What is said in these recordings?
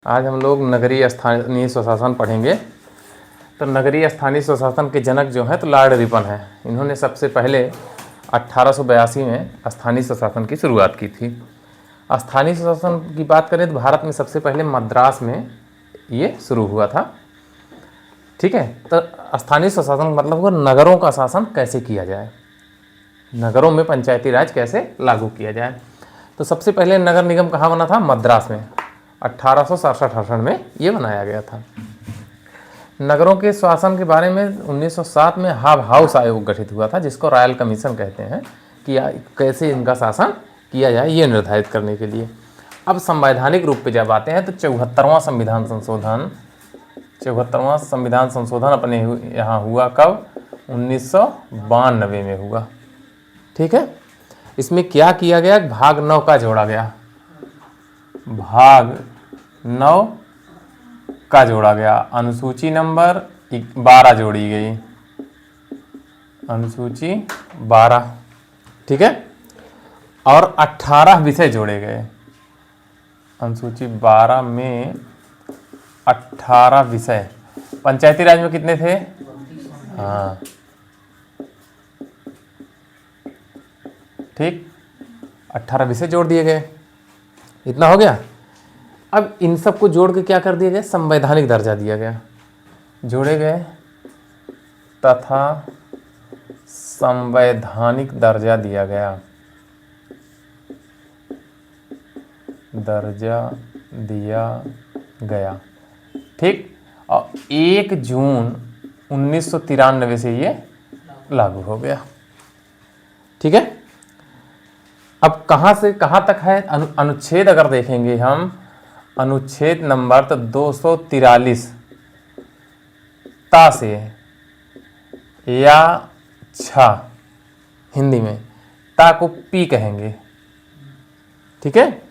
आज हम लोग नगरीय स्थानीय स्वशासन पढ़ेंगे। तो नगरीय स्थानीय स्वशासन के जनक जो हैं तो लॉर्ड रिपन हैं। इन्होंने सबसे पहले 1882 में स्थानीय स्वशासन की शुरुआत की थी। स्थानीय स्वशासन की बात करें तो भारत में सबसे पहले मद्रास में ये शुरू हुआ था। ठीक है, तो स्थानीय स्वशासन मतलब हुआ नगरों का शासन कैसे किया जाए, नगरों में पंचायती राज कैसे लागू किया जाए। तो सबसे पहले नगर निगम कहाँ बना था? मद्रास में 1867-68 में ये बनाया गया था। नगरों के शासन के बारे में 1907 में हाव हाउस आयोग गठित हुआ था, जिसको रॉयल कमीशन कहते हैं, कि कैसे इनका शासन किया जाए ये निर्धारित करने के लिए। अब संवैधानिक रूप पे जब आते हैं तो 74वां संविधान संशोधन अपने यहाँ हुआ कब? 1992 में हुआ। ठीक है, इसमें क्या किया गया? भाग 9 का जोड़ा गया, भाग 9 का जोड़ा गया, अनुसूची नंबर 12 जोड़ी गई, अनुसूची 12। ठीक है, और 18 विषय जोड़े गए। अनुसूची 12 में 18 विषय। पंचायती राज में कितने थे? हाँ ठीक, 18 विषय जोड़ दिए गए। इतना हो गया। अब इन सब को जोड़ के क्या कर दिया गया? संवैधानिक दर्जा दिया गया, जोड़े गए तथा संवैधानिक दर्जा दिया गया, दर्जा दिया गया। ठीक, और 1 जून 1993 से ये लागू हो गया। ठीक है, अब कहाँ से कहाँ तक है? अनुच्छेद अगर देखेंगे हम, अनुच्छेद नंबर तो 243 ता से या छा, हिंदी में ता को पी कहेंगे, ठीक है,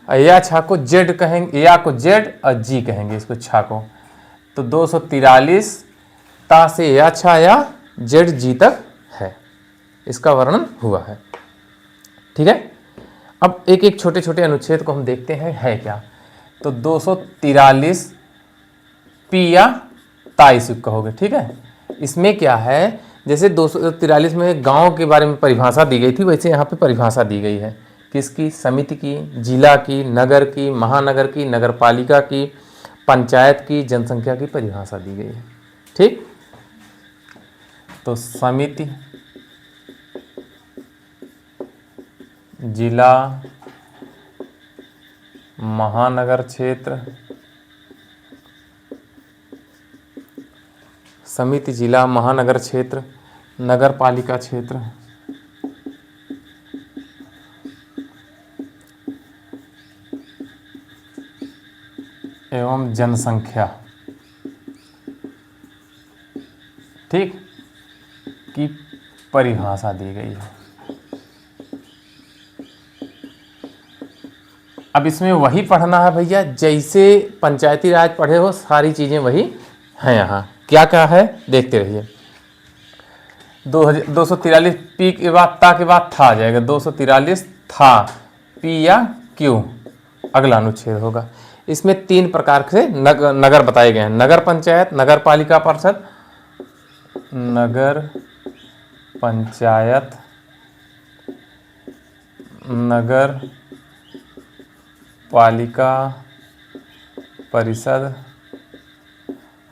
या छा को जेड कहेंगे, या को जेड और जी कहेंगे इसको छा को। तो 243 ता से या छा या जेड जी तक है, इसका वर्णन हुआ है। ठीक है, अब एक एक छोटे छोटे अनुच्छेद को हम देखते हैं है क्या। तो 243 पी या ताइस कहोगे। ठीक है, इसमें क्या है? जैसे 243 में गांव के बारे में परिभाषा दी गई थी, वैसे यहाँ पे परिभाषा दी गई है। किसकी? समिति की, जिला की, नगर की, महानगर की, नगरपालिका की, पंचायत की, जनसंख्या की परिभाषा दी गई है। ठीक, तो समिति, जिला, महानगर क्षेत्र, समिति, जिला, महानगर क्षेत्र, नगर पालिका क्षेत्र, एवं जनसंख्या, ठीक, की परिभाषा दी गई है। अब इसमें वही पढ़ना है भैया, जैसे पंचायती राज पढ़े हो सारी चीज़ें वही हैं। यहाँ क्या क्या है देखते रहिए। 243 पी के बाद ता के बाद था आ जाएगा, 243 था पी या क्यू अगला अनुच्छेद होगा। इसमें 3 प्रकार से नगर बताए गए हैं: नगर पंचायत, नगर पालिका परिषद, नगर पंचायत, नगर पालिका परिषद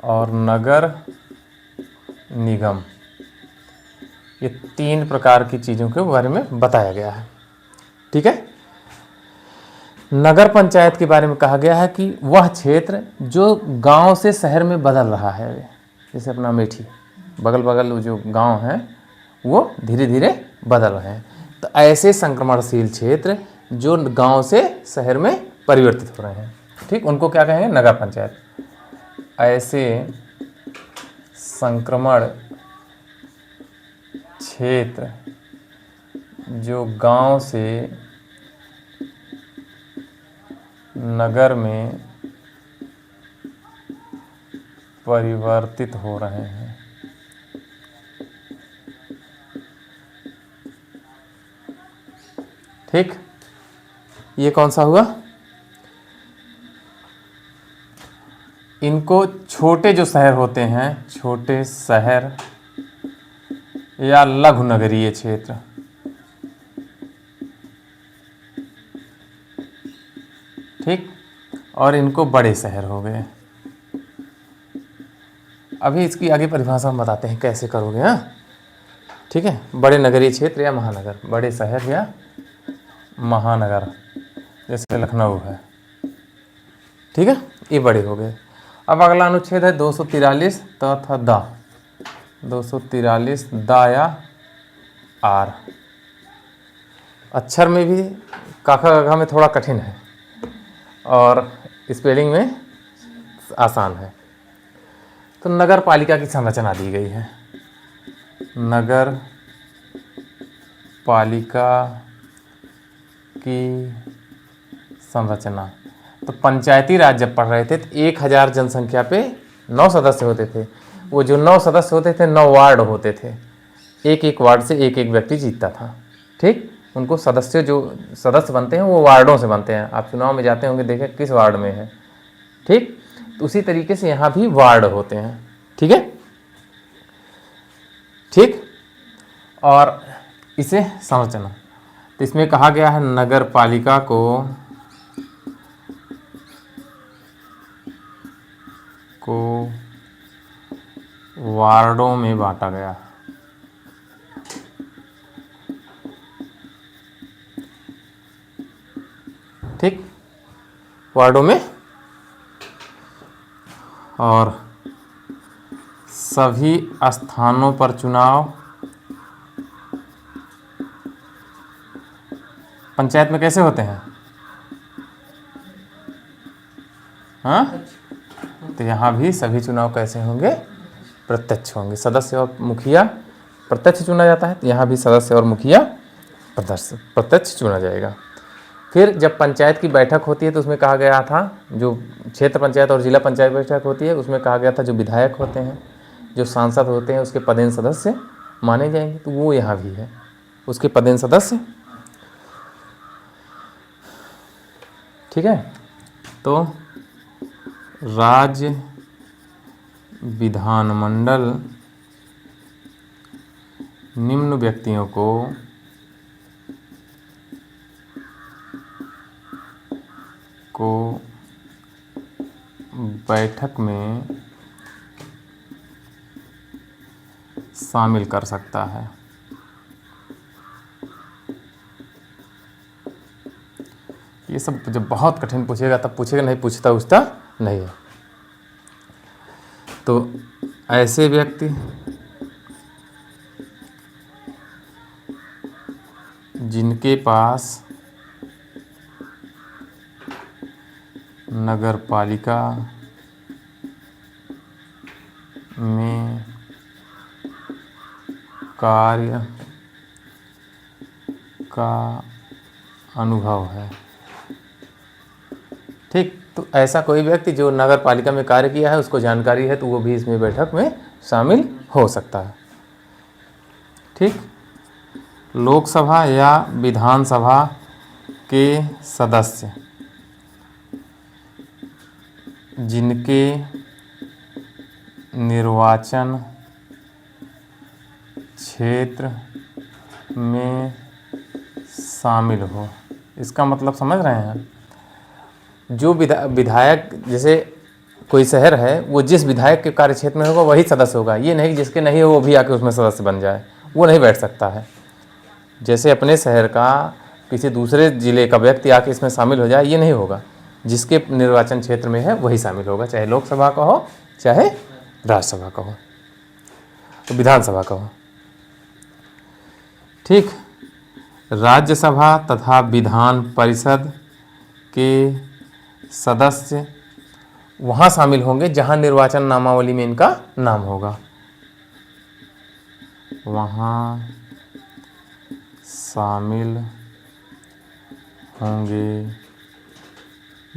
और नगर निगम। ये 3 प्रकार की चीज़ों के बारे में बताया गया है। ठीक है, नगर पंचायत के बारे में कहा गया है कि वह क्षेत्र जो गांव से शहर में बदल रहा है, जैसे अपना मेठी बगल बगल जो गांव हैं वो धीरे धीरे बदल रहे हैं, तो ऐसे संक्रमणशील क्षेत्र जो गांव से शहर में परिवर्तित हो रहे हैं, ठीक, उनको क्या कहेंगे? नगर पंचायत। ऐसे संक्रमण क्षेत्र जो गांव से नगर में परिवर्तित हो रहे हैं। ठीक, ये कौन सा हुआ? इनको छोटे जो शहर होते हैं, छोटे शहर या लघु नगरीय क्षेत्र, ठीक, और इनको बड़े शहर हो गए। अभी इसकी आगे परिभाषा हम बताते हैं कैसे करोगे। हाँ, ठीक है। बड़े नगरीय क्षेत्र या महानगर, बड़े शहर या महानगर, जैसे लखनऊ है, ठीक है, ये बड़े हो गए। अब अगला अनुच्छेद है 243 तथा द, 243 द या आर। अक्षर में भी काका काका में थोड़ा कठिन है और स्पेलिंग में आसान है। तो नगर पालिका की संरचना दी गई है। नगर पालिका की संरचना, तो पंचायती राज जब पढ़ रहे थे तो 1000 जनसंख्या पे 9 सदस्य होते थे। वो जो 9 सदस्य होते थे 9 वार्ड होते थे, एक एक वार्ड से एक एक व्यक्ति जीतता था, ठीक। उनको सदस्य, जो सदस्य बनते हैं वो वार्डों से बनते हैं। आप चुनाव में जाते होंगे, देखें किस वार्ड में है, ठीक। तो उसी तरीके से यहाँ भी वार्ड होते हैं, ठीक है, ठीक। और इसे संरचना, तो इसमें कहा गया है नगर पालिका को वार्डों में बांटा गया, ठीक, वार्डों में, और सभी स्थानों पर चुनाव पंचायत में कैसे होते हैं। हाँ, तो यहाँ भी सभी चुनाव कैसे होंगे, प्रत्यक्ष होंगे। सदस्य और मुखिया प्रत्यक्ष चुना जाता है, तो यहाँ भी सदस्य और मुखिया प्रत्यक्ष चुना जाएगा। फिर जब पंचायत की बैठक होती है तो उसमें कहा गया था, जो क्षेत्र पंचायत और जिला पंचायत बैठक होती है उसमें कहा गया था जो विधायक होते हैं, जो सांसद होते हैं, उसके पदेन सदस्य माने जाएंगे। तो वो यहाँ भी है, उसके पदेन सदस्य, ठीक है। तो राज्य विधानमंडल निम्न व्यक्तियों को बैठक में शामिल कर सकता है। ये सब जब बहुत कठिन पूछेगा तब पूछेगा, नहीं पूछता उसका नहीं है। तो ऐसे व्यक्ति जिनके पास नगर पालिका में कार्य का अनुभव है, ठीक। तो ऐसा कोई व्यक्ति जो नगर पालिका में कार्य किया है, उसको जानकारी है, तो वो भी इसमें बैठक में शामिल हो सकता है, ठीक। लोकसभा या विधानसभा के सदस्य जिनके निर्वाचन क्षेत्र में शामिल हो, इसका मतलब समझ रहे हैं। जो विधायक, जैसे कोई शहर है, वो जिस विधायक के कार्य क्षेत्र में होगा वही सदस्य होगा। ये नहीं कि जिसके नहीं हो वो भी आके उसमें सदस्य बन जाए, वो नहीं बैठ सकता है। जैसे अपने शहर का किसी दूसरे ज़िले का व्यक्ति आके इसमें शामिल हो जाए, ये नहीं होगा। जिसके निर्वाचन क्षेत्र में है वही शामिल होगा, चाहे लोकसभा का हो चाहे राज्यसभा का हो, तो विधानसभा का हो, ठीक। राज्यसभा तथा विधान परिषद के सदस्य वहाँ शामिल होंगे जहाँ निर्वाचन नामावली में इनका नाम होगा, वहाँ शामिल होंगे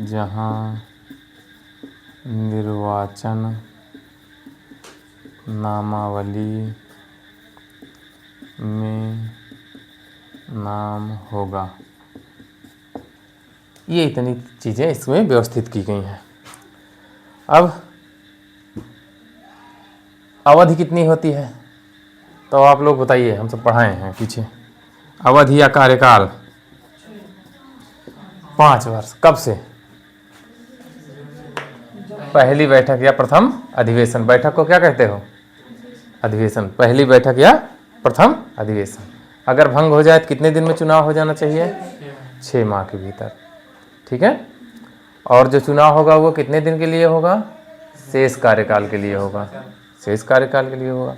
जहाँ निर्वाचन नामावली में नाम होगा। ये इतनी चीज़ें इसमें व्यवस्थित की गई हैं। अब अवधि कितनी होती है? तो आप लोग बताइए, हम सब पढ़ाए हैं पीछे। अवधि या कार्यकाल 5 वर्ष। कब से? पहली बैठक या प्रथम अधिवेशन। बैठक को क्या कहते हो? अधिवेशन। पहली बैठक या प्रथम अधिवेशन। अगर भंग हो जाए तो कितने दिन में चुनाव हो जाना चाहिए? 6 माह के भीतर। ठीक है। और जो चुनाव होगा वो कितने दिन के लिए होगा? शेष कार्यकाल के लिए होगा। शेष कार्यकाल के लिए होगा।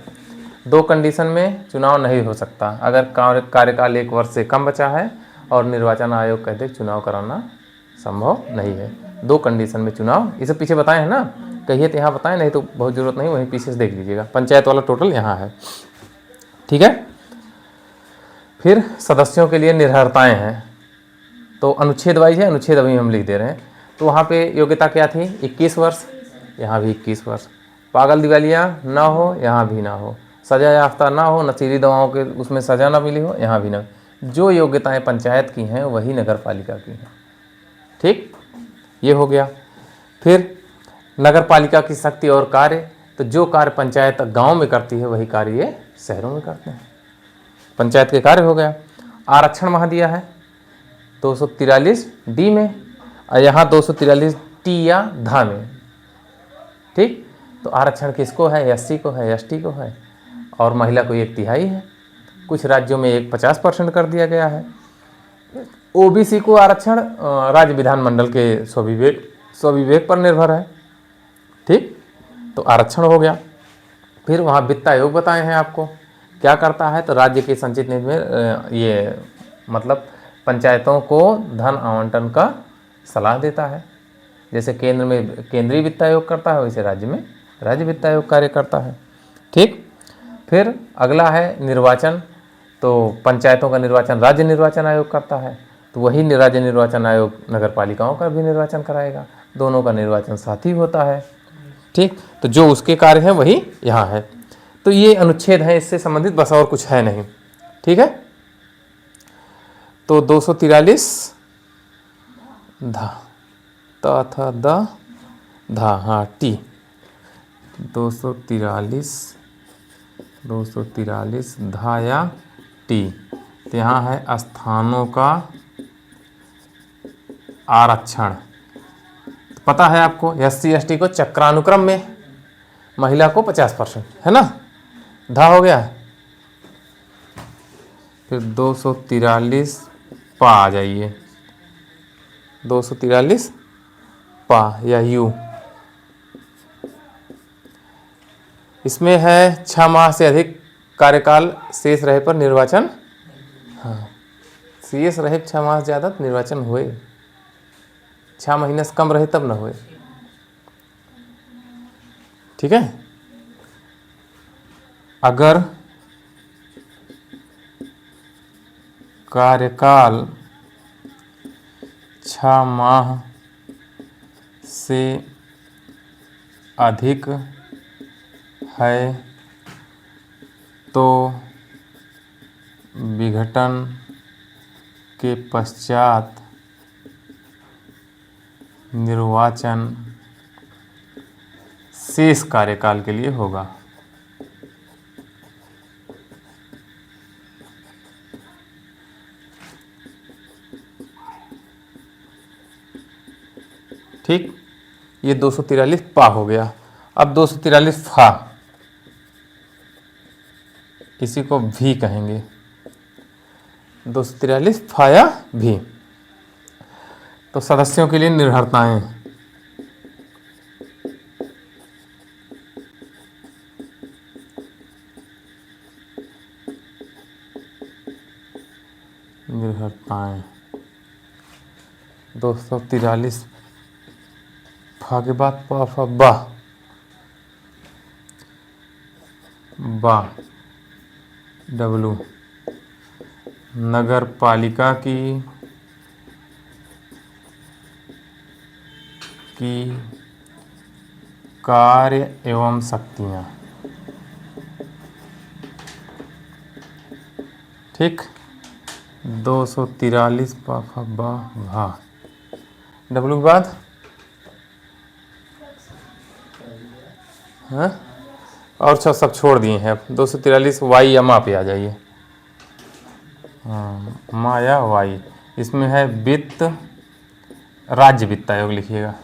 2 कंडीशन में चुनाव नहीं हो सकता। अगर कार्यकाल 1 वर्ष से कम बचा है और निर्वाचन आयोग कहते चुनाव कराना संभव नहीं है। 2 कंडीशन में चुनाव, इसे पीछे बताए हैं ना, कहिए तो यहाँ बताएं, नहीं तो बहुत ज़रूरत नहीं, वहीं पीछे से देख लीजिएगा। पंचायत वाला टोटल यहाँ है। ठीक है। फिर सदस्यों के लिए निर्भरताएँ हैं, तो अनुच्छेद वाइज है, अनुच्छेद अभी हम लिख दे रहे हैं। तो वहाँ पे योग्यता क्या थी? 21 वर्ष। यहाँ भी 21 वर्ष। पागल दिवालिया ना हो, यहाँ भी ना हो। सजा याफ्ता ना हो, नशीली दवाओं के उसमें सजा ना मिली हो, यहाँ भी ना। जो योग्यताएं पंचायत की हैं वही नगर पालिका की हैं। ठीक, ये हो गया। फिर नगर पालिका की शक्ति और कार्य, तो जो कार्य पंचायत गांव में करती है वही कार्य ये शहरों में करते हैं। पंचायत के कार्य हो गया। आरक्षण वहाँ दिया है 243 डी में, और यहाँ 243 टी या धा में। ठीक, तो आरक्षण किसको है? एससी को है, एसटी को है, और महिला को 1/3 है। कुछ राज्यों में 50% कर दिया गया है। ओबीसी को आरक्षण राज्य विधानमंडल के स्वविवेक पर निर्भर है। ठीक, तो आरक्षण हो गया। फिर वहाँ वित्त आयोग बताए हैं आपको क्या करता है, तो राज्य के संचित निधि में ये मतलब पंचायतों को धन आवंटन का सलाह देता है। जैसे केंद्र में केंद्रीय वित्त आयोग करता है, वैसे राज्य में राज्य वित्त आयोग कार्य करता है। ठीक, फिर अगला है निर्वाचन, तो पंचायतों का निर्वाचन राज्य निर्वाचन आयोग करता है, तो वही राज्य निर्वाचन आयोग नगर पालिकाओं का भी निर्वाचन कराएगा। दोनों का निर्वाचन साथ ही होता है। ठीक, तो जो उसके कार्य हैं वही यहाँ है। तो ये अनुच्छेद है इससे संबंधित, बस और कुछ है नहीं। ठीक है। तो 243 धा था द धा, हाँ टी, 243 धा या टी। तो यहाँ है स्थानों का आरक्षण। पता है आपको, एससी एसटी को चक्रानुक्रम में, महिला को 50%, है ना। धा हो गया। फिर 243 पा आ जाइए, 243 पा या यू। इसमें है 6 माह से अधिक कार्यकाल शेष रहे पर निर्वाचन, हाँ शेष रहे 6 माह से ज़्यादा तो निर्वाचन हुए, 6 महीने से कम रहे तब ना हुए। ठीक है। अगर कार्यकाल 6 माह से अधिक है तो विघटन के पश्चात निर्वाचन शेष कार्यकाल के लिए होगा। ठीक, ये 243 पा हो गया। अब 243 फा, इसी को भी कहेंगे, 243 फा या भी। तो सदस्यों के लिए निर्भरताएं, निर्भरताएं 243 फा के बाद प फ बा, बा डब्लू, नगर पालिका की कार्य एवं शक्तियाँ। ठीक, 243 पा फा बा भा, डब्लू के बाद हाँ, और सब छोड़ दिए हैं। 243 वाई या मा पे आ जाइए। हाँ, मा या वाई। इसमें है वित्त, राज्य वित्त आयोग लिखिएगा,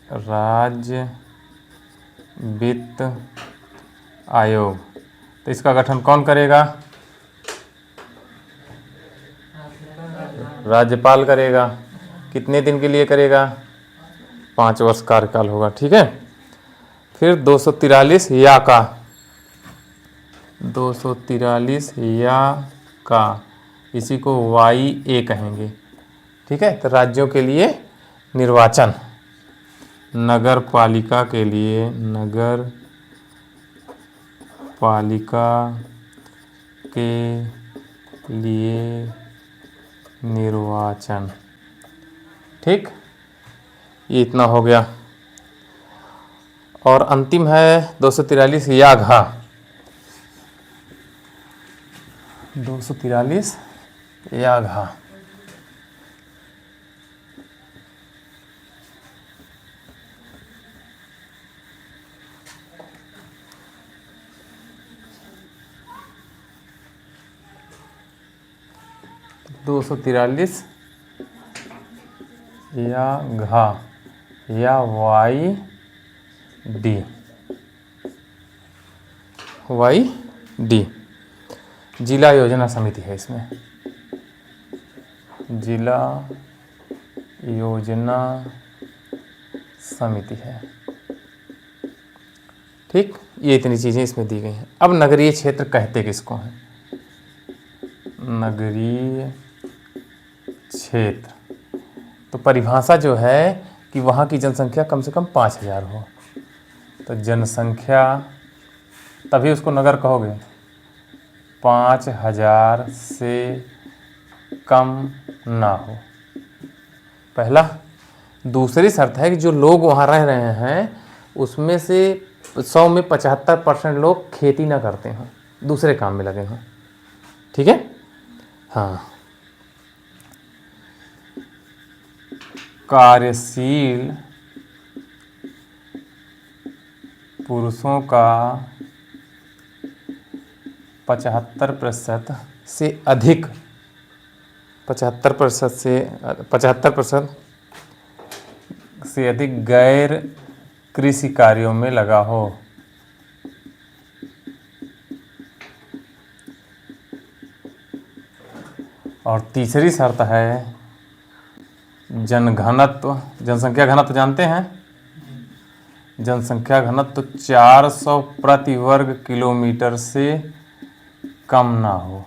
राज्य वित्त आयोग। तो इसका गठन कौन करेगा? राज्यपाल करेगा। कितने दिन के लिए करेगा? 5 वर्ष कार्यकाल होगा। ठीक है। फिर 243 या का, 243 या का, इसी को वाई ए कहेंगे। ठीक है। तो राज्यों के लिए निर्वाचन, नगर पालिका के लिए, नगर पालिका के लिए निर्वाचन। ठीक, ये इतना हो गया। और अंतिम है 243 या घा, 243 या घा। दो सौ तिरालीस या घा या वाई डी, वाई डी जिला योजना समिति है। इसमें जिला योजना समिति है। ठीक, ये इतनी चीज़ें इसमें दी गई हैं। अब नगरीय क्षेत्र कहते किसको हैं? नगरीय क्षेत्र तो परिभाषा जो है कि वहाँ की जनसंख्या कम से कम 5000 हो। तो जनसंख्या, तभी उसको नगर कहोगे, 5000 से कम ना हो, पहला। दूसरी शर्त है कि जो लोग वहाँ रह रहे हैं उसमें से 100 में 75% लोग खेती ना करते हों, दूसरे काम में लगे हों। ठीक है। हाँ, कार्यशील पुरुषों का 75% से अधिक, 75% से अधिक गैर कृषि कार्यों में लगा हो। और तीसरी शर्त है जनघनत्व, जनसंख्या घनत्व जानते हैं? जनसंख्या घनत्व 400 प्रति वर्ग किलोमीटर से कम ना हो।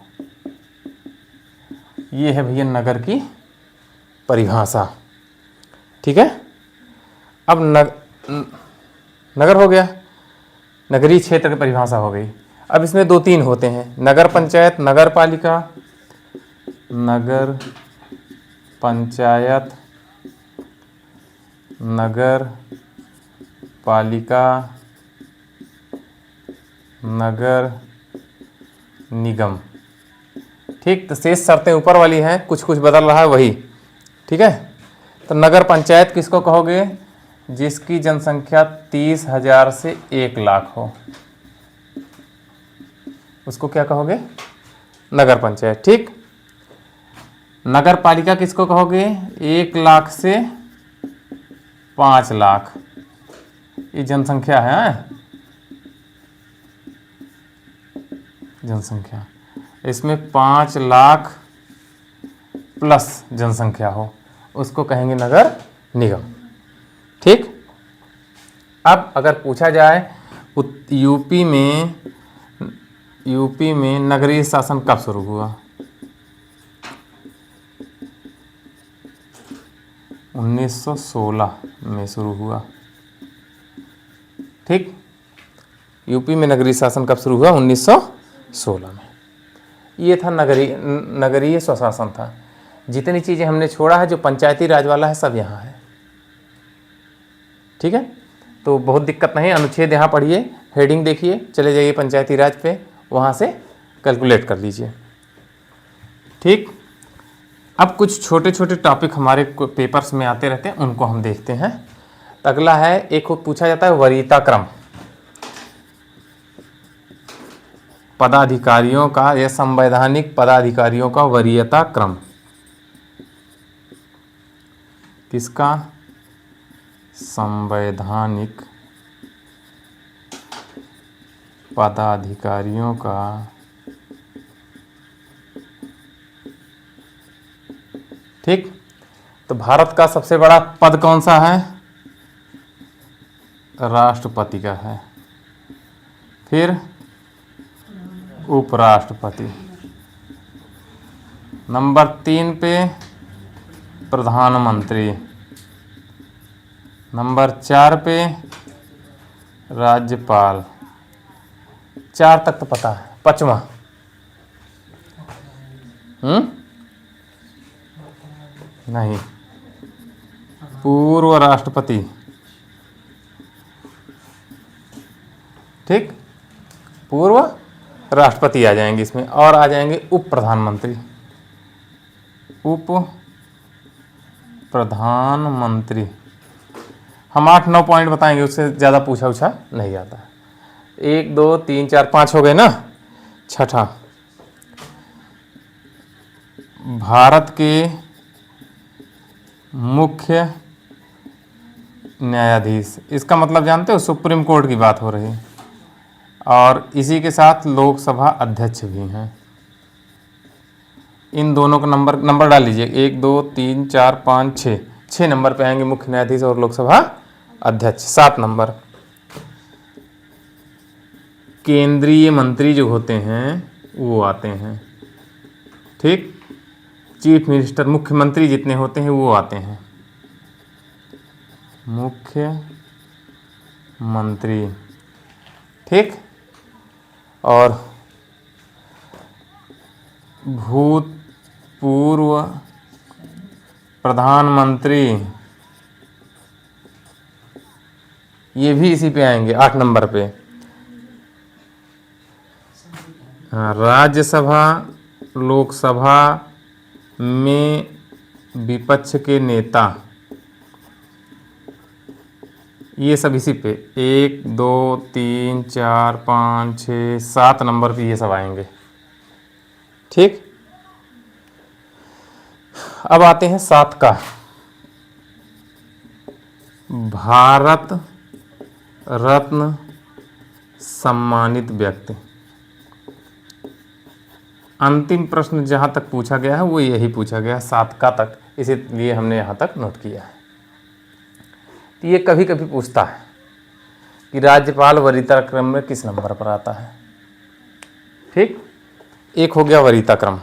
ये है भैया नगर की परिभाषा। ठीक है। अब नगर हो गया, नगरीय क्षेत्र की परिभाषा हो गई। अब इसमें 2-3 होते हैं, नगर पंचायत, नगर पालिका, नगर पंचायत, नगर पालिका, नगर निगम। ठीक, तो शेष शर्तें ऊपर वाली हैं, कुछ कुछ बदल रहा है वही। ठीक है। तो नगर पंचायत किसको कहोगे? जिसकी जनसंख्या 30,000 से 1 लाख हो, उसको क्या कहोगे? नगर पंचायत। ठीक। नगर पालिका किसको कहोगे? 1 लाख से 5 लाख, ये जनसंख्या है, जनसंख्या। इसमें 5 लाख प्लस जनसंख्या हो, उसको कहेंगे नगर निगम। ठीक। अब अगर पूछा जाए यूपी में नगरीय शासन कब शुरू हुआ? 1916 में शुरू हुआ। ठीक। यूपी में नगरीय शासन कब शुरू हुआ? 1916 में। ये था नगरीय स्वशासन था। जितनी चीज़ें हमने छोड़ा है जो पंचायती राज वाला है सब यहाँ है। ठीक है। तो बहुत दिक्कत नहीं, अनुच्छेद यहाँ पढ़िए, हेडिंग देखिए, चले जाइए पंचायती राज पे, वहाँ से कैलकुलेट कर लीजिए। ठीक। अब कुछ छोटे छोटे टॉपिक हमारे पेपर्स में आते रहते हैं, उनको हम देखते हैं। अगला है, एक पूछा जाता है वरीयता क्रम। पदाधिकारियों का या संवैधानिक पदाधिकारियों का वरीयता क्रम। किसका? संवैधानिक पदाधिकारियों का ठीक। तो भारत का सबसे बड़ा पद कौन सा है? राष्ट्रपति का है। फिर उपराष्ट्रपति। नंबर 3 पे प्रधानमंत्री। नंबर 4 पे राज्यपाल। 4 तक तो पता है। 5वां नहीं, पूर्व राष्ट्रपति। ठीक, पूर्व राष्ट्रपति आ जाएंगे इसमें, और आ जाएंगे उप प्रधानमंत्री। उप प्रधानमंत्री हम 8-9 पॉइंट बताएंगे, उससे ज़्यादा पूछा उछा नहीं जाता है। 1 2 3 4 5 हो गए ना। छठा, भारत के मुख्य न्यायाधीश। इसका मतलब जानते हो? सुप्रीम कोर्ट की बात हो रही है, और इसी के साथ लोकसभा अध्यक्ष भी हैं। इन दोनों का नंबर डाल लीजिए। 1 2 3 4 5 6। 6 नंबर पे आएंगे मुख्य न्यायाधीश और लोकसभा अध्यक्ष। 7 नंबर केंद्रीय मंत्री जो होते हैं वो आते हैं। ठीक, चीफ मिनिस्टर, मुख्यमंत्री जितने होते हैं वो आते हैं। मुख्य मंत्री। ठीक, और भूतपूर्व प्रधानमंत्री ये भी इसी पे आएंगे 8 नंबर पे। हाँ, राज्यसभा लोकसभा में विपक्ष के नेता, ये सब इसी पे 1 2 3 4 5 6 7 नंबर पे ये सब आएंगे। ठीक, अब आते हैं 7 का। भारत रत्न सम्मानित व्यक्ति। अंतिम प्रश्न जहां तक पूछा गया है वो यही पूछा गया है 7 का तक, इसीलिए हमने यहां तक नोट किया है। तो ये कभी कभी पूछता है कि राज्यपाल वरीयता क्रम में किस नंबर पर आता है। ठीक, एक हो गया वरीयता क्रम।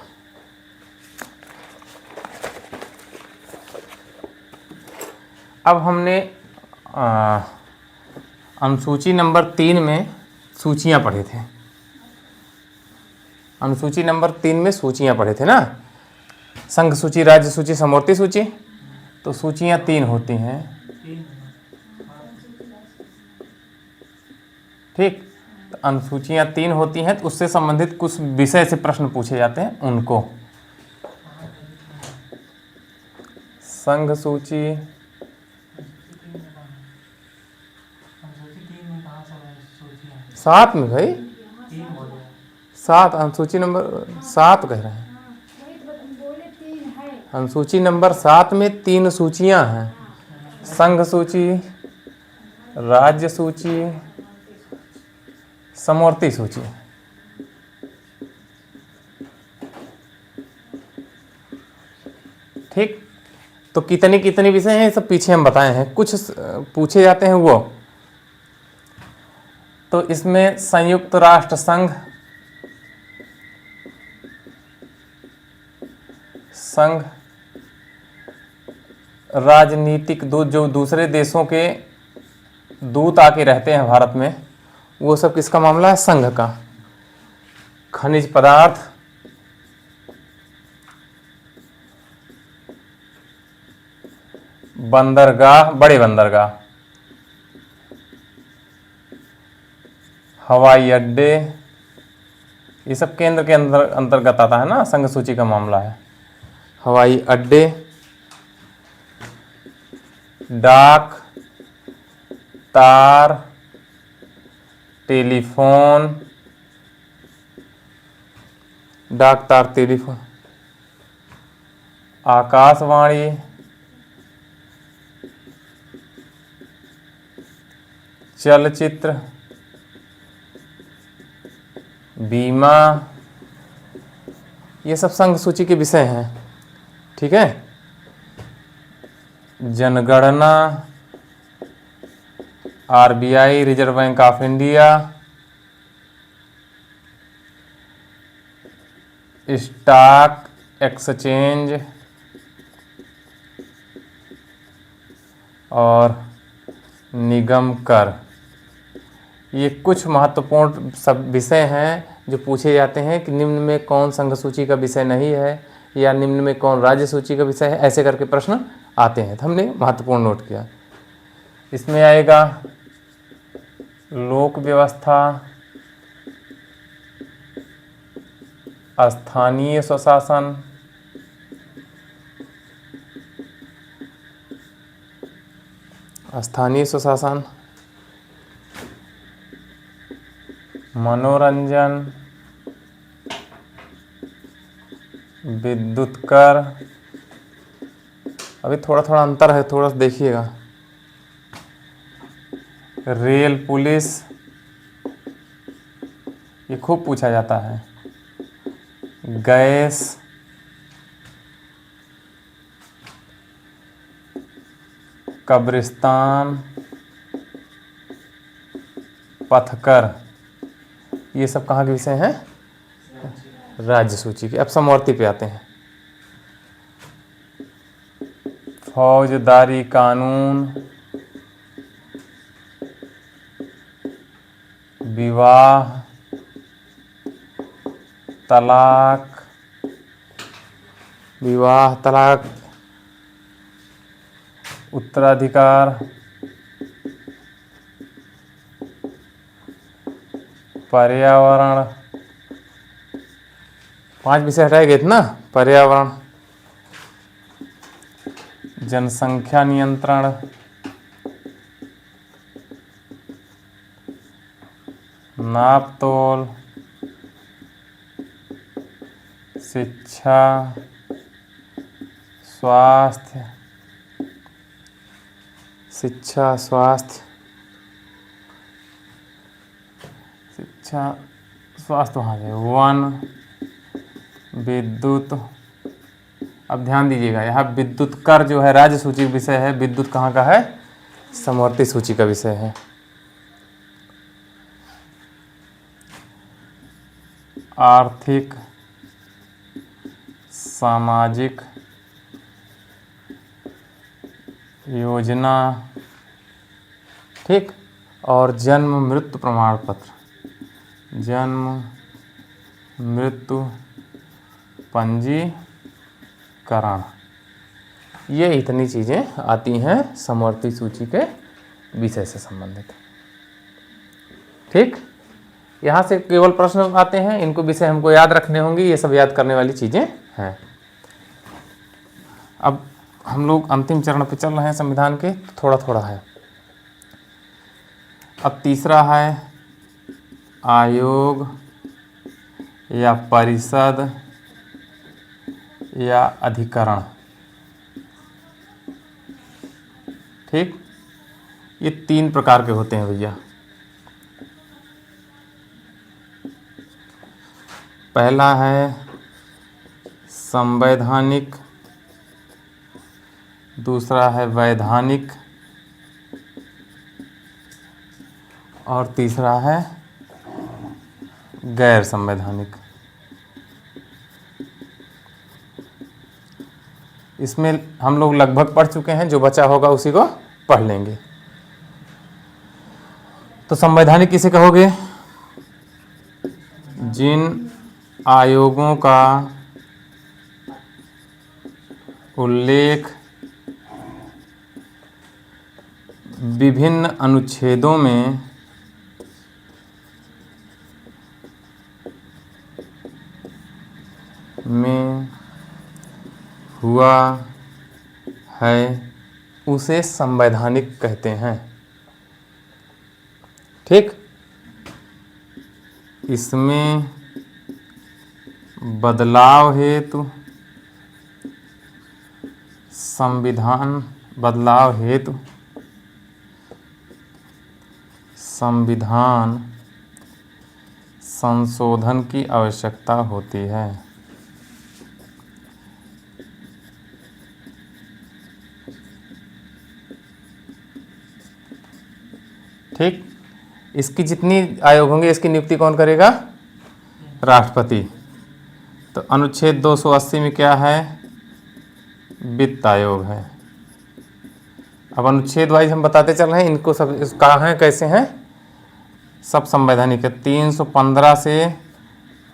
अब हमने अनुसूची नंबर 3 में सूचियां पढ़े थे। अनुसूची नंबर 3 में सूचियां पढ़े थे ना, संघ सूची, राज्य सूची, समवर्ती सूची। तो सूचियां 3 होती हैं। ठीक, तो अनुसूचियां 3 होती हैं, तो उससे संबंधित कुछ विषय से प्रश्न पूछे जाते हैं उनको। संघ सूची, सात में भाई 7, अनुसूची नंबर 7 कह रहे हैं। अनुसूची नंबर 7 में 3 सूचियां हैं। संघ सूची, राज्य सूची, समवर्ती सूची। ठीक, तो कितने कितने विषय हैं सब पीछे हम बताए हैं, कुछ पूछे जाते हैं वो। तो इसमें संयुक्त राष्ट्र संघ, संघ, राजनीतिक दूत, जो दूसरे देशों के दूत आके रहते हैं भारत में, वो सब किसका मामला है? संघ का। खनिज पदार्थ, बंदरगाह, बड़े बंदरगाह, हवाई अड्डे, ये सब केंद्र के अंतर्गत आता है ना, संघ सूची का मामला है। हवाई अड्डे, डाक, तार, टेलीफोन, डाक तार टेलीफोन, आकाशवाणी, चलचित्र, बीमा, ये सब संघ सूची के विषय हैं। ठीक है। जनगणना, RBI reserve bank of India, stock exchange और निगम कर, ये कुछ महत्वपूर्ण सब विषय हैं जो पूछे जाते हैं कि निम्न में कौन संघ सूची का विषय नहीं है या निम्न में कौन राज्य सूची का विषय है, ऐसे करके प्रश्न आते हैं। तो हमने महत्वपूर्ण नोट किया। इसमें आएगा लोक व्यवस्था, स्थानीय स्वशासन, स्थानीय स्वशासन, मनोरंजन, विद्युत कर, अभी थोड़ा थोड़ा अंतर है, थोड़ा सा देखिएगा, रेल पुलिस, ये खूब पूछा जाता है, गैस, कब्रिस्तान, पथकर, ये सब कहाँ के विषय हैं? राज्य सूची के। अब समवर्ती पे आते हैं। फौजदारी कानून, विवाह, तलाक, विवाह तलाक, उत्तराधिकार, पर्यावरण, 5 विषय हटाए गए थे ना, पर्यावरण, जनसंख्या नियंत्रण, नापतोल, शिक्षा, स्वास्थ्य, शिक्षा स्वास्थ्य, शिक्षा स्वास्थ्य वहाँ है, वन, विद्युत। अब ध्यान दीजिएगा, यहाँ विद्युत कर जो है राज्य सूची का विषय है, विद्युत कहाँ का है? समवर्ती सूची का विषय है। आर्थिक, सामाजिक योजना, ठीक, और जन्म मृत्यु प्रमाण पत्र, जन्म मृत्यु पंजीकरण, ये इतनी चीज़ें आती हैं समवर्ती सूची के विषय से संबंधित। ठीक, यहाँ से केवल प्रश्न आते हैं, इनको विषय हमको याद रखने होंगे, ये सब याद करने वाली चीज़ें हैं। अब हम लोग अंतिम चरण पे चल रहे हैं संविधान के, थोड़ा थोड़ा है। अब तीसरा है आयोग या परिषद या अधिकरण। ठीक, ये 3 प्रकार के होते हैं भैया। पहला है संवैधानिक, दूसरा है वैधानिक और तीसरा है गैर संवैधानिक। इसमें हम लोग लगभग पढ़ चुके हैं, जो बचा होगा उसी को पढ़ लेंगे। तो संवैधानिक किसे कहोगे? जिन आयोगों का उल्लेख विभिन्न अनुच्छेदों में हुआ है उसे संवैधानिक कहते हैं। ठीक, इसमें बदलाव हेतु संविधान संशोधन की आवश्यकता होती है। ठीक, इसकी जितनी आयोग होंगे इसकी नियुक्ति कौन करेगा? राष्ट्रपति। तो अनुच्छेद 280 में क्या है? वित्त आयोग है। अब अनुच्छेद वाइज हम बताते चल रहे हैं, इनको सब कहाँ हैं, कैसे हैं, सब संवैधानिक है। 315 से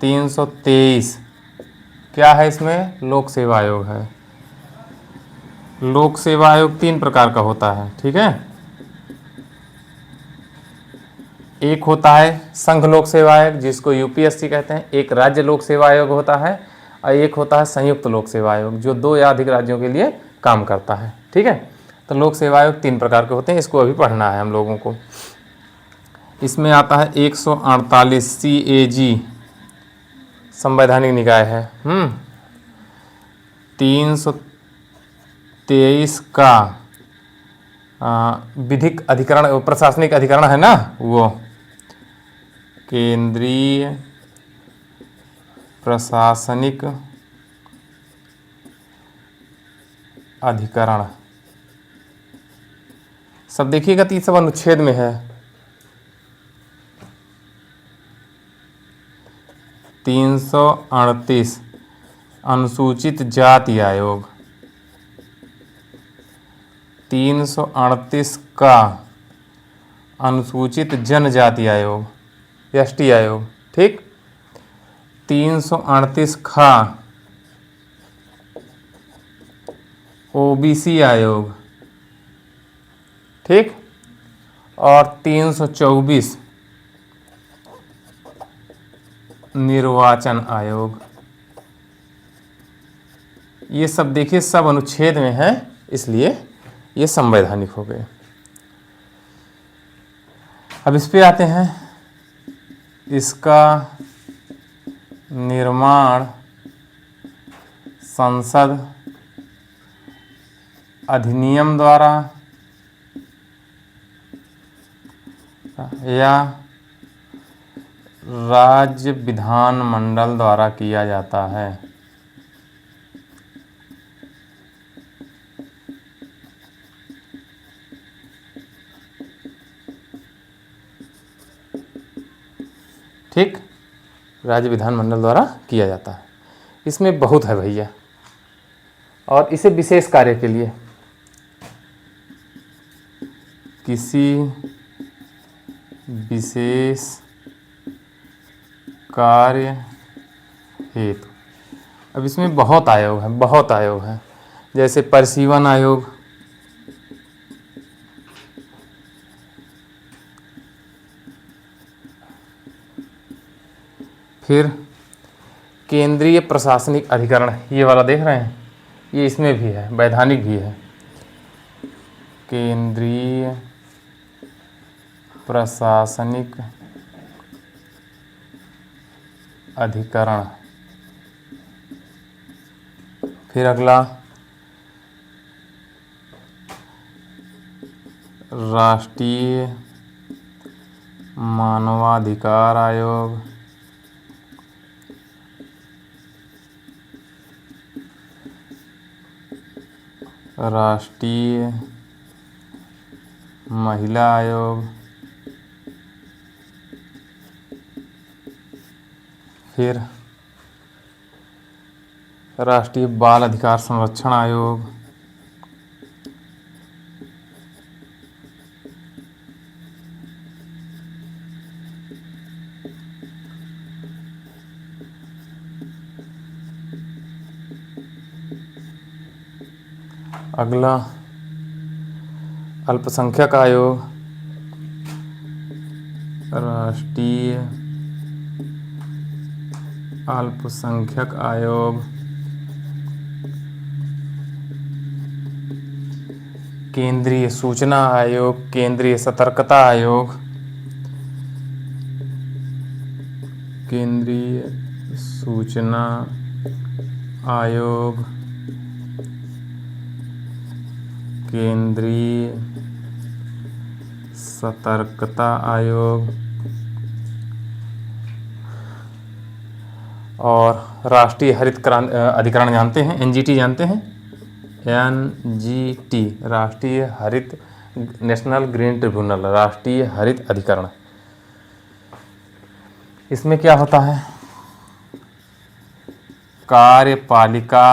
323 क्या है? इसमें लोक सेवा आयोग है। लोक सेवा आयोग 3 प्रकार का होता है, ठीक है। एक होता है संघ लोक सेवा आयोग जिसको यूपीएससी कहते हैं, एक राज्य लोक सेवा आयोग होता है, और एक होता है संयुक्त लोक सेवा आयोग जो 2 या अधिक राज्यों के लिए काम करता है, ठीक है। तो लोक सेवा आयोग 3 प्रकार के होते हैं, इसको अभी पढ़ना है हम लोगों को। इसमें आता है 148 CAG संवैधानिक निकाय है। 323 का विधिक अधिकरण, प्रशासनिक अधिकरण है ना, वो केंद्रीय प्रशासनिक अधिकरण। सब देखिएगा, 3 सब अनुच्छेद में है। 338 अनुसूचित जाति आयोग, 338 का अनुसूचित जनजाति आयोग, एसटी आयोग, ठीक। 338 का ओबीसी आयोग, ठीक। और 324 निर्वाचन आयोग। ये सब देखिए सब अनुच्छेद में है, इसलिए ये संवैधानिक हो गए। अब इस पे आते हैं। इसका निर्माण संसद अधिनियम द्वारा या राज्य विधानमंडल द्वारा किया जाता है। ठीक, राज्य विधानमंडल द्वारा किया जाता है। इसमें बहुत है भैया, और इसे विशेष कार्य के लिए, किसी विशेष कार्य हेतु। अब इसमें बहुत आयोग है, जैसे परिसीमन आयोग, फिर केंद्रीय प्रशासनिक अधिकरण, ये वाला देख रहे हैं, ये इसमें भी है, वैधानिक भी है। केंद्रीय प्रशासनिक अधिकरण। फिर अगला राष्ट्रीय मानवाधिकार आयोग, राष्ट्रीय महिला आयोग, फिर राष्ट्रीय बाल अधिकार संरक्षण आयोग, अगला अल्पसंख्यक आयोग, राष्ट्रीय अल्पसंख्यक आयोग, केंद्रीय सूचना आयोग, केंद्रीय सतर्कता आयोग, केंद्रीय सूचना आयोग, केंद्रीय सतर्कता आयोग और राष्ट्रीय हरित अधिकरण जानते हैं, एनजीटी जानते हैं, एनजीटी राष्ट्रीय हरित, नेशनल ग्रीन ट्रिब्यूनल, राष्ट्रीय हरित अधिकरण। इसमें क्या होता है, कार्यपालिका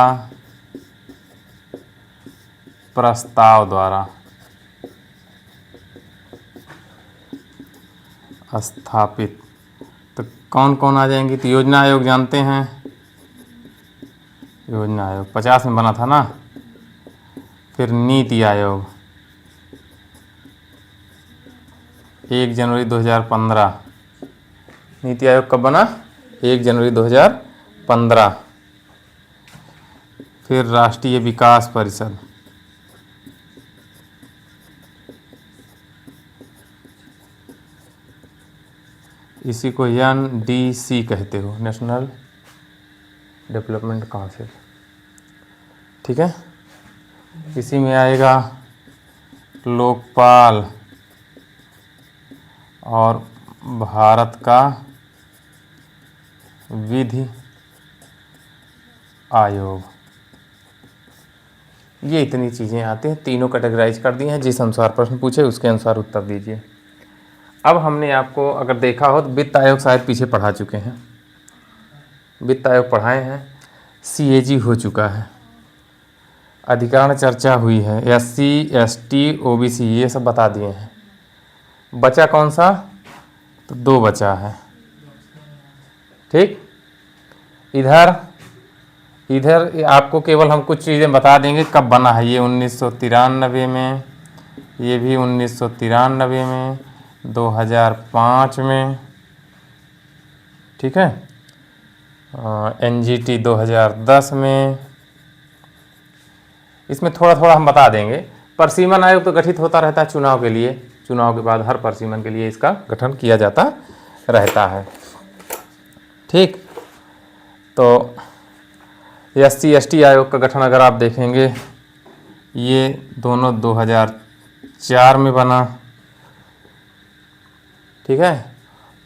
प्रस्ताव द्वारा स्थापित। तो कौन कौन आ जाएंगे, तो योजना आयोग जानते हैं, योजना आयोग 50 में बना था ना। फिर नीति आयोग 1 जनवरी 2015, नीति आयोग कब बना, 1 जनवरी 2015। फिर राष्ट्रीय विकास परिषद, इसी को NDC कहते हो, नेशनल डेवलपमेंट काउंसिल, ठीक है। इसी में आएगा लोकपाल और भारत का विधि आयोग। ये इतनी चीज़ें आती हैं, तीनों कैटेगराइज कर दी हैं, जिस अनुसार प्रश्न पूछे उसके अनुसार उत्तर दीजिए। अब हमने आपको अगर देखा हो तो वित्त आयोग शायद पीछे पढ़ा चुके हैं, वित्त आयोग पढ़ाए हैं, CAG हो चुका है, अधिकरण चर्चा हुई है, SC ST OBC ये सब बता दिए हैं। बचा कौन सा, तो 2 बचा है, ठीक। इधर आपको केवल हम कुछ चीज़ें बता देंगे कब बना है। ये 1993 में, ये भी 1993 में, 2005 में, ठीक है। NGT 2010 में। इसमें थोड़ा थोड़ा हम बता देंगे। परसीमन आयोग तो गठित होता रहता है चुनाव के लिए, चुनाव के बाद हर परसीमन के लिए इसका गठन किया जाता रहता है, ठीक। तो SC ST आयोग का गठन अगर आप देखेंगे, ये दोनों 2004 में बना, ठीक है।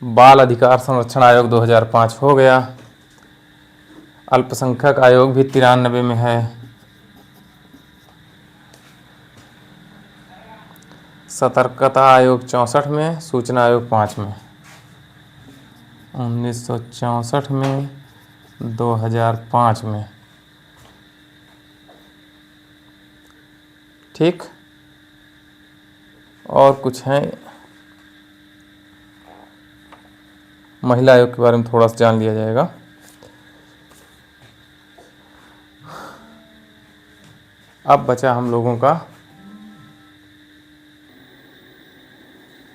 बाल अधिकार संरक्षण आयोग 2005 हो गया। अल्पसंख्यक आयोग भी 93 में है। सतर्कता आयोग 64 में, सूचना आयोग 5 में, 1964 में, 2005 में, ठीक। और कुछ है, महिला आयोग के बारे में थोड़ा सा जान लिया जाएगा। अब बचा हम लोगों का,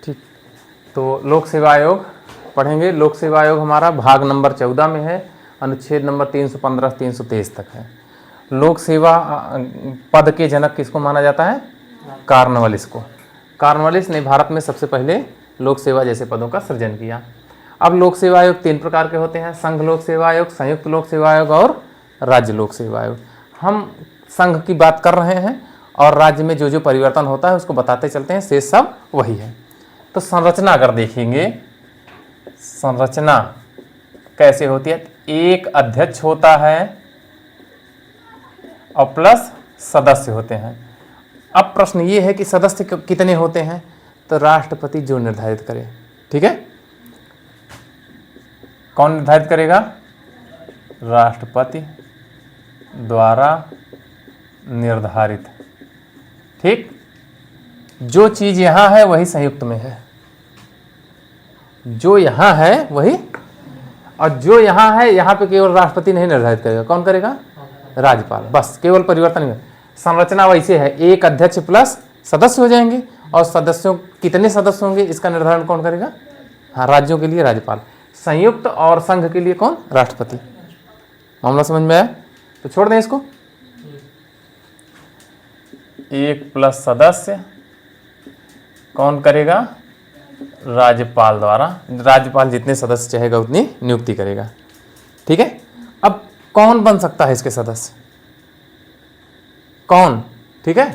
ठीक। तो लोक सेवा आयोग पढ़ेंगे। लोक सेवा आयोग हमारा भाग नंबर 14 में है, अनुच्छेद नंबर 315 323 तक है। लोक सेवा पद के जनक किसको माना जाता है, कार्नवालिस को। कार्नवालिस ने भारत में सबसे पहले लोक सेवा जैसे पदों का सृजन किया। अब लोक सेवा आयोग 3 प्रकार के होते हैं, संघ लोक सेवा आयोग, संयुक्त लोक सेवा आयोग और राज्य लोक सेवा आयोग। हम संघ की बात कर रहे हैं और राज्य में जो जो परिवर्तन होता है उसको बताते चलते हैं, शेष सब वही है। तो संरचना अगर देखेंगे, संरचना कैसे होती है, एक अध्यक्ष होता है और प्लस सदस्य होते हैं। अब प्रश्न ये है कि सदस्य कितने होते हैं, तो राष्ट्रपति जो निर्धारित करे, ठीक है। कौन निर्धारित करेगा, राष्ट्रपति द्वारा निर्धारित, ठीक। जो चीज यहां है वही संयुक्त में है, जो यहां है वही, और जो यहां है यहां पे केवल राष्ट्रपति नहीं निर्धारित करेगा, कौन करेगा, राज्यपाल। बस केवल परिवर्तन में संरचना वैसे है, एक अध्यक्ष प्लस सदस्य हो जाएंगे, और सदस्यों कितने सदस्य होंगे इसका निर्धारण कौन करेगा, हाँ, राज्यों के लिए राज्यपाल, संयुक्त और संघ के लिए कौन, राष्ट्रपति। मामला समझ में आया, तो छोड़ दें इसको। एक प्लस सदस्य कौन करेगा, राज्यपाल द्वारा। राज्यपाल जितने सदस्य चाहेगा उतनी नियुक्ति करेगा, ठीक है। अब कौन बन सकता है इसके सदस्य, कौन, ठीक है।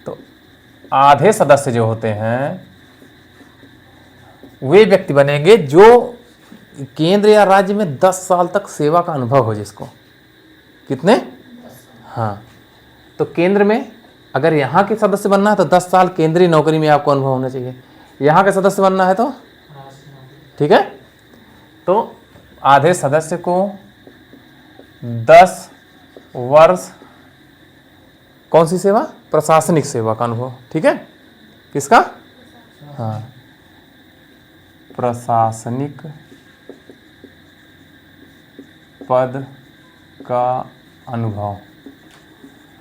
तो आधे सदस्य जो होते हैं वे व्यक्ति बनेंगे जो केंद्र या राज्य में 10 साल तक सेवा का अनुभव हो जिसको। कितने? हाँ, तो केंद्र में अगर यहाँ के सदस्य बनना है तो 10 साल केंद्रीय नौकरी में आपको अनुभव होना चाहिए। यहाँ के सदस्य बनना है तो ठीक है, तो आधे सदस्य को 10 वर्ष कौन सी सेवा? प्रशासनिक सेवा का अनुभव, ठीक है। किसका? हाँ, प्रशासनिक पद का अनुभव।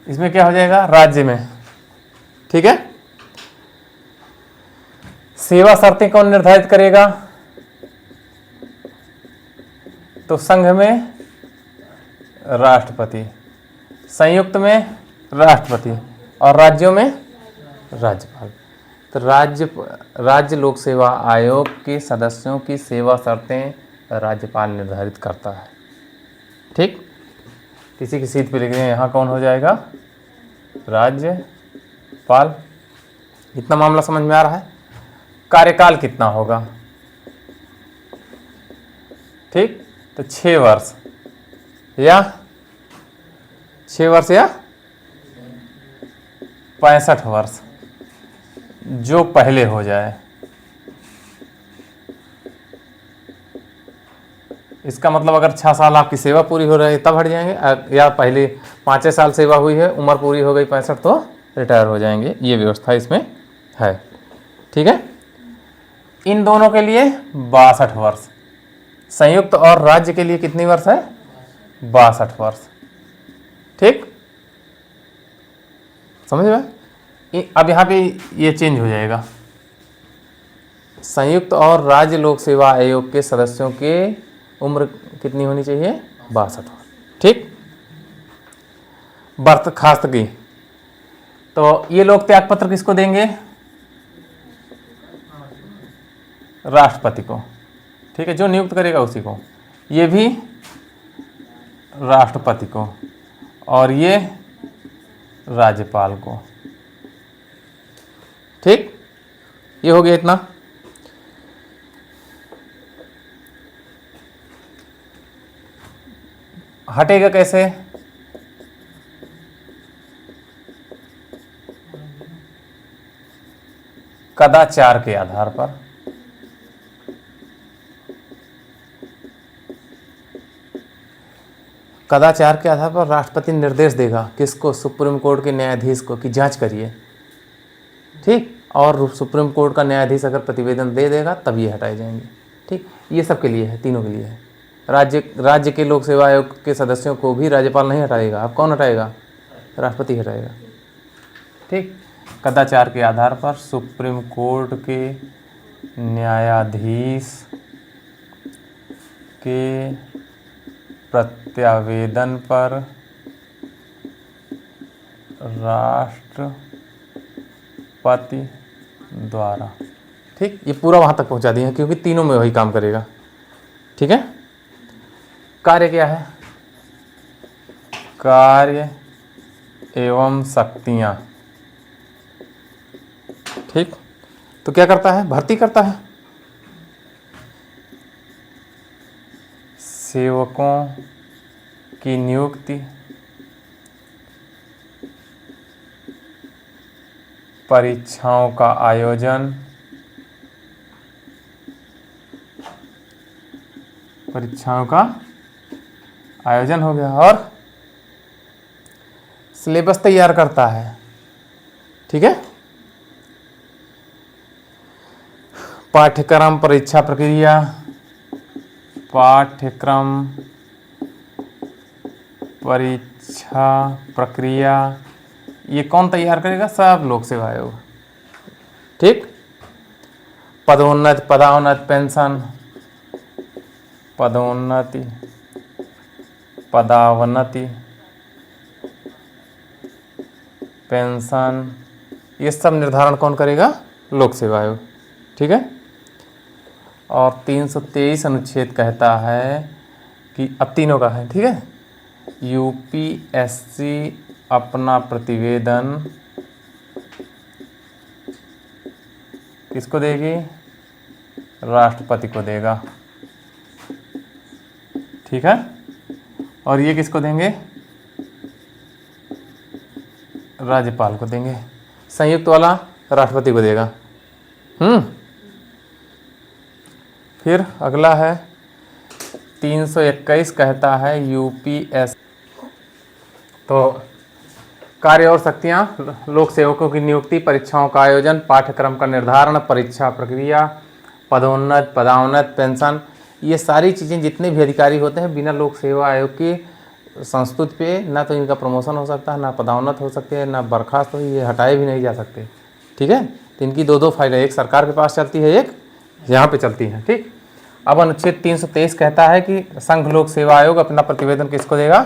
इसमें क्या हो जाएगा? राज्य में, ठीक है। सेवा शर्तें कौन निर्धारित करेगा? तो संघ में राष्ट्रपति, संयुक्त में राष्ट्रपति और राज्यों में राज्यपाल। तो राज्य लोक सेवा आयोग के सदस्यों की सेवा शर्तें राज्यपाल निर्धारित करता है, ठीक। किसी की सीट पे लिख रहे हैं, यहाँ कौन हो जाएगा? राज्यपाल। इतना मामला समझ में आ रहा है। कार्यकाल कितना होगा? ठीक, तो 6 वर्ष या 65 वर्ष, जो पहले हो जाए। इसका मतलब अगर 6 साल आपकी सेवा पूरी हो रही है तब हट जाएंगे, या पहले 5 साल सेवा हुई है, उम्र पूरी हो गई 65 तो रिटायर हो जाएंगे। ये व्यवस्था इसमें है, ठीक है। इन दोनों के लिए 62 वर्ष, संयुक्त और राज्य के लिए कितनी वर्ष है? 62 वर्ष, ठीक। समझ में? अब यहाँ पे ये चेंज हो जाएगा। संयुक्त और राज्य लोक सेवा आयोग के सदस्यों के उम्र कितनी होनी चाहिए? 62 वर्ष, ठीक। बर्खास्त की, तो ये लोग त्याग पत्र किसको देंगे? राष्ट्रपति को, ठीक है, जो नियुक्त करेगा उसी को। ये भी राष्ट्रपति को और ये राज्यपाल को, ठीक। ये हो गया इतना। हटेगा कैसे? कदाचार के आधार पर। कदाचार के आधार पर राष्ट्रपति निर्देश देगा किसको? सुप्रीम कोर्ट के न्यायाधीश को कि जांच करिए, ठीक। और सुप्रीम कोर्ट का न्यायाधीश अगर प्रतिवेदन दे देगा तब ये हटाए जाएंगे, ठीक। ये सब के लिए है, तीनों के लिए है। राज्य के लोक सेवा आयोग के सदस्यों को भी राज्यपाल नहीं हटाएगा। अब कौन हटाएगा? राष्ट्रपति हटाएगा, ठीक। कदाचार के आधार पर सुप्रीम कोर्ट के न्यायाधीश के प्रत्यावेदन पर राष्ट्रपति द्वारा, ठीक। ये पूरा वहाँ तक पहुँचा दिया क्योंकि तीनों में वही काम करेगा, ठीक है। कार्य क्या है? कार्य एवं शक्तियाँ, ठीक। तो क्या करता है? भर्ती करता है सेवकों की नियुक्ति, परीक्षाओं का आयोजन, परीक्षाओं का आयोजन हो गया, और सिलेबस तैयार करता है, ठीक है। पाठ्यक्रम, परीक्षा प्रक्रिया, पाठ्यक्रम, परीक्षा प्रक्रिया, ये कौन तैयार करेगा? सब लोक सेवा आयोग, ठीक। पदोन्नति, पदावनति, पेंशन, पदोन्नति, पदावनति, पेंशन, ये सब निर्धारण कौन करेगा? लोक सेवा आयोग, ठीक है। और 323 अनुच्छेद कहता है कि अब तीनों का है, ठीक है। यूपीएससी अपना प्रतिवेदन किसको देगी? राष्ट्रपति को देगा, ठीक है। और ये किसको देंगे? राज्यपाल को देंगे। संयुक्त वाला राष्ट्रपति को देगा। फिर अगला है 321 कहता है यूपीएस तो कार्य और शक्तियां, लोक सेवकों की नियुक्ति, परीक्षाओं का आयोजन, पाठ्यक्रम का निर्धारण, परीक्षा प्रक्रिया, पदोन्नत, पदावनत, पेंशन, ये सारी चीज़ें जितने भी अधिकारी होते हैं बिना लोक सेवा आयोग की संस्तुति पे ना तो इनका प्रमोशन हो सकता है, ना पदावनत हो सकती है, ना बर्खास्त हो, ये हटाए भी नहीं जा सकते, ठीक है। तो इनकी दो दो फाइलें, एक सरकार के पास चलती है, एक यहाँ पे चलती है, ठीक। अब अनुच्छेद 323 कहता है कि संघ लोक सेवा आयोग अपना प्रतिवेदन किसको देगा?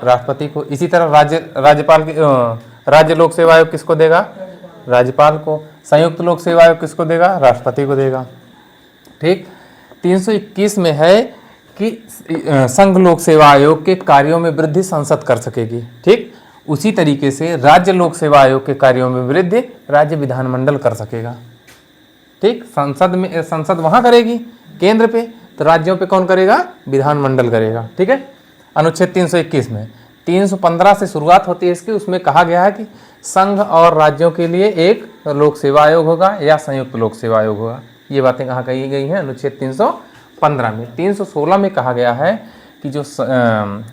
राष्ट्रपति को। इसी तरह राज्य लोक सेवा आयोग किसको देगा? राज्यपाल को। संयुक्त लोक सेवा आयोग किसको देगा? राष्ट्रपति को देगा, ठीक। 321 में है कि संघ लोक सेवा आयोग के कार्यों में वृद्धि संसद कर सकेगी, ठीक। उसी तरीके से राज्य लोक सेवा आयोग के कार्यों में वृद्धि राज्य विधानमंडल कर सकेगा, ठीक। संसद वहां करेगी केंद्र पे, तो राज्यों पे कौन करेगा? विधानमंडल करेगा, ठीक है। अनुच्छेद 321 में 315 से शुरुआत होती है इसकी, उसमें कहा गया है कि संघ और राज्यों के लिए एक लोक सेवा आयोग होगा या संयुक्त लोक सेवा आयोग होगा। ये बातें कहाँ कही गई हैं? अनुच्छेद 315 में। 316 में कहा गया है कि जो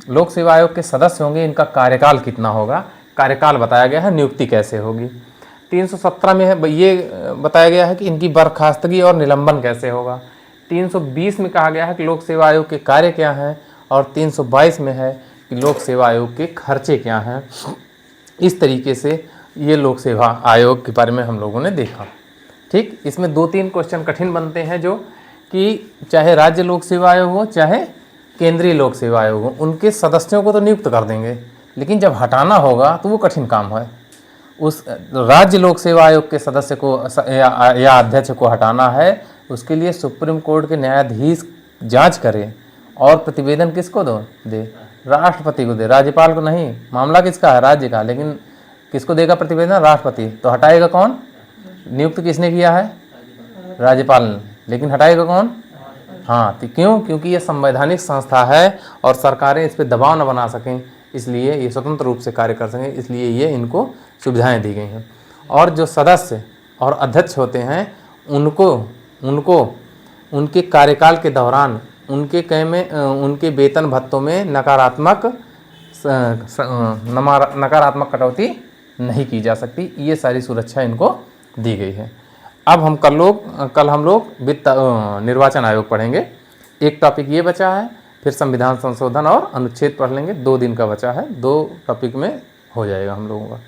लोक सेवा आयोग के सदस्य होंगे इनका कार्यकाल कितना होगा, कार्यकाल बताया गया है, नियुक्ति कैसे होगी। 317 में है ये बताया गया है कि इनकी बर्खास्तगी और निलंबन कैसे होगा। 320 में कहा गया है कि लोक सेवा आयोग के कार्य क्या हैं, और 322 में है कि लोक सेवा आयोग के खर्चे क्या हैं। इस तरीके से ये लोक सेवा आयोग के बारे में हम लोगों ने देखा, ठीक। इसमें 2-3 क्वेश्चन कठिन बनते हैं, जो कि चाहे राज्य लोक सेवा आयोग हो चाहे केंद्रीय लोक सेवा आयोग हो, उनके सदस्यों को तो नियुक्त कर देंगे, लेकिन जब हटाना होगा तो वो कठिन काम है। उस राज्य लोक सेवा आयोग के सदस्य को या अध्यक्ष को हटाना है, उसके लिए सुप्रीम कोर्ट के न्यायाधीश जांच करें और प्रतिवेदन किसको दे? राष्ट्रपति को दे, राज्यपाल को नहीं। मामला किसका है? राज्य का, लेकिन किसको देगा प्रतिवेदन? राष्ट्रपति। तो हटाएगा कौन? नियुक्त किसने किया है? राज्यपाल ने, लेकिन हटाएगा कौन? हाँ, तो क्यों? क्योंकि ये संवैधानिक संस्था है और सरकारें इस पर दबाव न बना सकें, इसलिए ये स्वतंत्र रूप से कार्य कर सकें, इसलिए ये इनको सुविधाएं दी गई हैं। और जो सदस्य और अध्यक्ष होते हैं उनको उनके कार्यकाल के दौरान उनके वेतन भत्तों में नकारात्मक कटौती नहीं की जा सकती। ये सारी सुरक्षा इनको दी गई है। अब हम कल हम लोग निर्वाचन आयोग पढ़ेंगे। एक टॉपिक ये बचा है, फिर संविधान संशोधन और अनुच्छेद पढ़ लेंगे। 2 दिन का बचा है, 2 टॉपिक में हो जाएगा हम लोगों का।